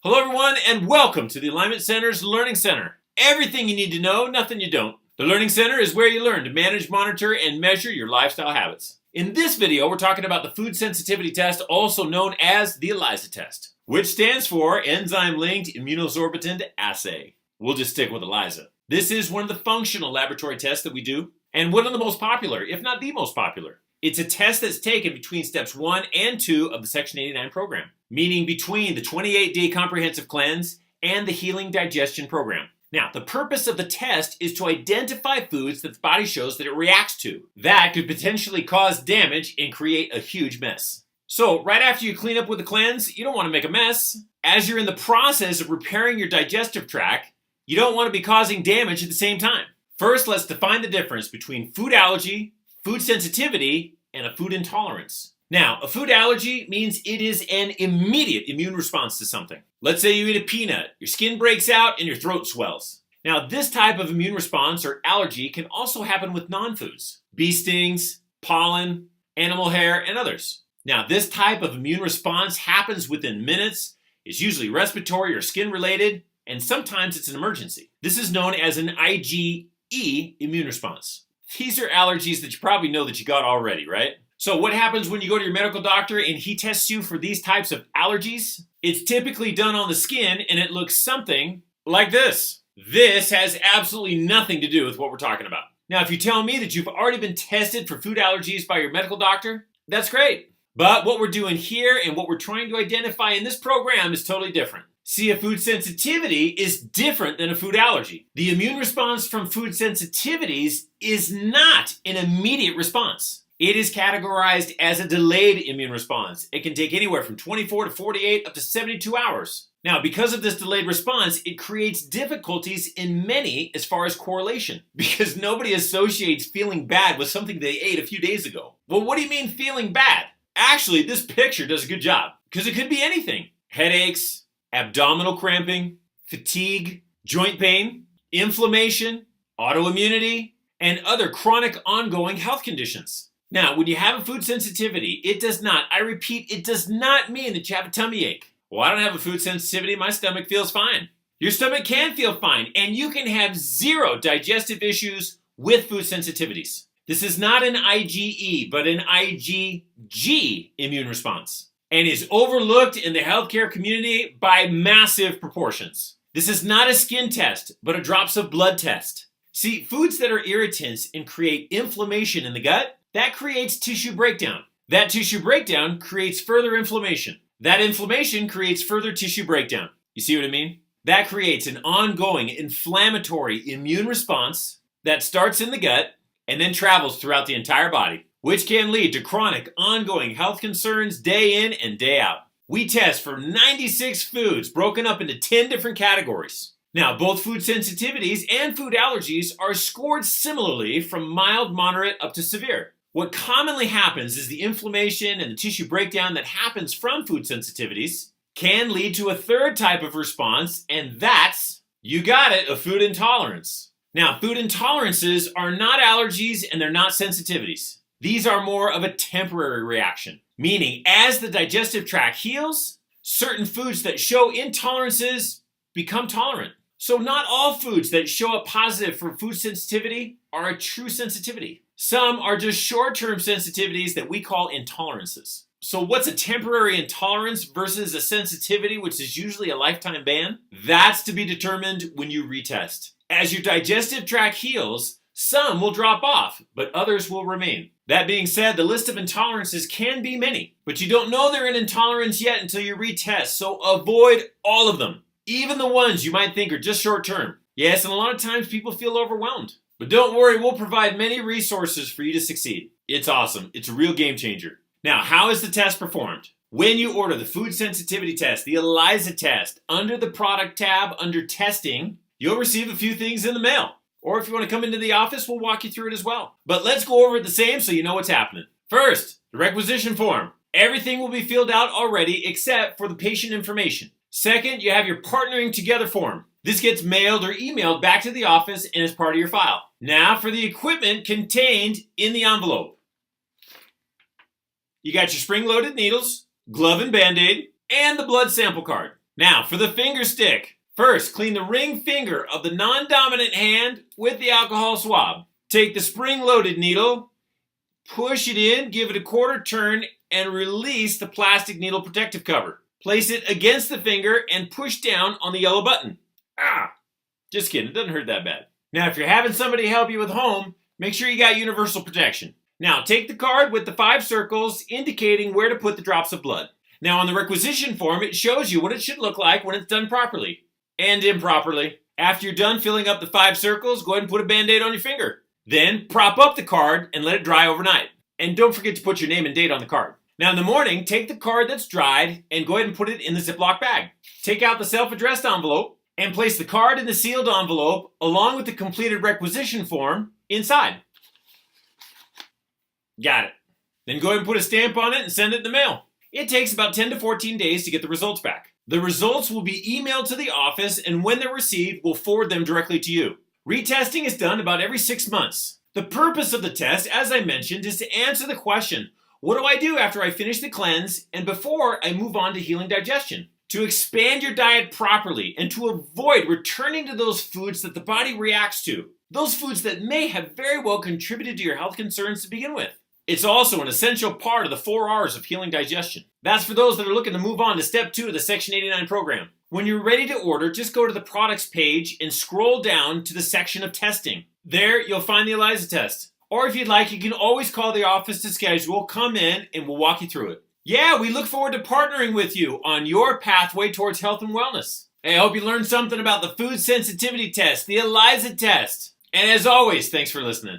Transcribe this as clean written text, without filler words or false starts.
Hello everyone and welcome to the Alignment Center's Learning Center. Everything you need to know, nothing you don't. The Learning Center is where you learn to manage, monitor, and measure your lifestyle habits. In this video, we're talking about the food sensitivity test, also known as the ELISA test, which stands for Enzyme-Linked Immunosorbent Assay. We'll just stick with ELISA. This is one of the functional laboratory tests that we do, and one of the most popular, if not the most popular. It's a test that's taken between steps 1 and 2 of the Section 89 program, meaning between the 28-day comprehensive cleanse and the healing digestion program. Now, the purpose of the test is to identify foods that the body shows that it reacts to. That could potentially cause damage and create a huge mess. So, right after you clean up with the cleanse, you don't want to make a mess. As you're in the process of repairing your digestive tract, you don't want to be causing damage at the same time. First, let's define the difference between food allergy, food sensitivity, and a food intolerance. Now, a food allergy means it is an immediate immune response to something. Let's say you eat a peanut, your skin breaks out, and your throat swells. Now, this type of immune response or allergy can also happen with non-foods. Bee stings, pollen, animal hair, and others. Now, this type of immune response happens within minutes, is usually respiratory or skin related, and sometimes it's an emergency. This is known as an IgE immune response. These are allergies that you probably know that you got already, right? So what happens when you go to your medical doctor and he tests you for these types of allergies? It's typically done on the skin and it looks something like this. This has absolutely nothing to do with what we're talking about. Now, if you tell me that you've already been tested for food allergies by your medical doctor, that's great. But what we're doing here and what we're trying to identify in this program is totally different. See, a food sensitivity is different than a food allergy. The immune response from food sensitivities is not an immediate response. It is categorized as a delayed immune response. It can take anywhere from 24 to 48 up to 72 hours. Now, because of this delayed response, it creates difficulties in many as far as correlation, because nobody associates feeling bad with something they ate a few days ago. Well, what do you mean feeling bad? Actually, this picture does a good job, because it could be anything. Headaches, abdominal cramping, fatigue, joint pain, inflammation, autoimmunity, and other chronic ongoing health conditions. Now, when you have a food sensitivity, it does not, I repeat, it does not mean that you have a tummy ache. Well, I don't have a food sensitivity, my stomach feels fine. Your stomach can feel fine, and you can have zero digestive issues with food sensitivities. This is not an IgE, but an IgG immune response, and is overlooked in the healthcare community by massive proportions. This is not a skin test, but a drops of blood test. See, foods that are irritants and create inflammation in the gut, that creates tissue breakdown. That tissue breakdown creates further inflammation. That inflammation creates further tissue breakdown. You see what I mean? That creates an ongoing inflammatory immune response that starts in the gut and then travels throughout the entire body, which can lead to chronic, ongoing health concerns day in and day out. We test for 96 foods broken up into 10 different categories. Now, both food sensitivities and food allergies are scored similarly from mild, moderate, up to severe. What commonly happens is the inflammation and the tissue breakdown that happens from food sensitivities can lead to a third type of response, and that's, you got it, a food intolerance. Now, food intolerances are not allergies and they're not sensitivities. These are more of a temporary reaction, meaning as the digestive tract heals, certain foods that show intolerances become tolerant. So not all foods that show up positive for food sensitivity are a true sensitivity. Some are just short-term sensitivities that we call intolerances. So what's a temporary intolerance versus a sensitivity, which is usually a lifetime ban? That's to be determined when you retest. As your digestive tract heals, some will drop off, but others will remain. That being said, the list of intolerances can be many, but you don't know they're an intolerance yet until you retest, so avoid all of them, even the ones you might think are just short-term. Yes, and a lot of times people feel overwhelmed. But don't worry, we'll provide many resources for you to succeed. It's awesome. It's a real game changer. Now, how is the test performed? When you order the food sensitivity test, the ELISA test, under the product tab, under testing, you'll receive a few things in the mail. Or if you want to come into the office, we'll walk you through it as well. But let's go over it the same so you know what's happening. First, the requisition form. Everything will be filled out already except for the patient information. Second, you have your partnering together form. This gets mailed or emailed back to the office and is part of your file. Now for the equipment contained in the envelope. You got your spring-loaded needles, glove and Band-Aid, and the blood sample card. Now for the finger stick. First, clean the ring finger of the non-dominant hand with the alcohol swab. Take the spring-loaded needle, push it in, give it a quarter turn, and release the plastic needle protective cover. Place it against the finger and push down on the yellow button. Just kidding, it doesn't hurt that bad. Now, if you're having somebody help you with home, make sure you got universal protection. Now, take the card with the 5 circles indicating where to put the drops of blood. Now, on the requisition form, it shows you what it should look like when it's done properly and improperly. After you're done filling up the 5 circles, go ahead and put a Band-Aid on your finger. Then, prop up the card and let it dry overnight. And don't forget to put your name and date on the card. Now, in the morning, take the card that's dried and go ahead and put it in the Ziploc bag. Take out the self-addressed envelope and place the card in the sealed envelope along with the completed requisition form inside. Got it. Then go ahead and put a stamp on it and send it in the mail. It takes about 10 to 14 days to get the results back. The results will be emailed to the office, and when they're received, we'll forward them directly to you. Retesting is done about every 6 months. The purpose of the test, as I mentioned, is to answer the question, what do I do after I finish the cleanse and before I move on to healing digestion? To expand your diet properly and to avoid returning to those foods that the body reacts to. Those foods that may have very well contributed to your health concerns to begin with. It's also an essential part of the 4 R's of healing digestion. That's for those that are looking to move on to step 2 of the Section 89 program. When you're ready to order, just go to the products page and scroll down to the section of testing. There, you'll find the ELISA test. Or if you'd like, you can always call the office to schedule, come in, and we'll walk you through it. Yeah, we look forward to partnering with you on your pathway towards health and wellness. Hey, I hope you learned something about the food sensitivity test, the ELISA test. And as always, thanks for listening.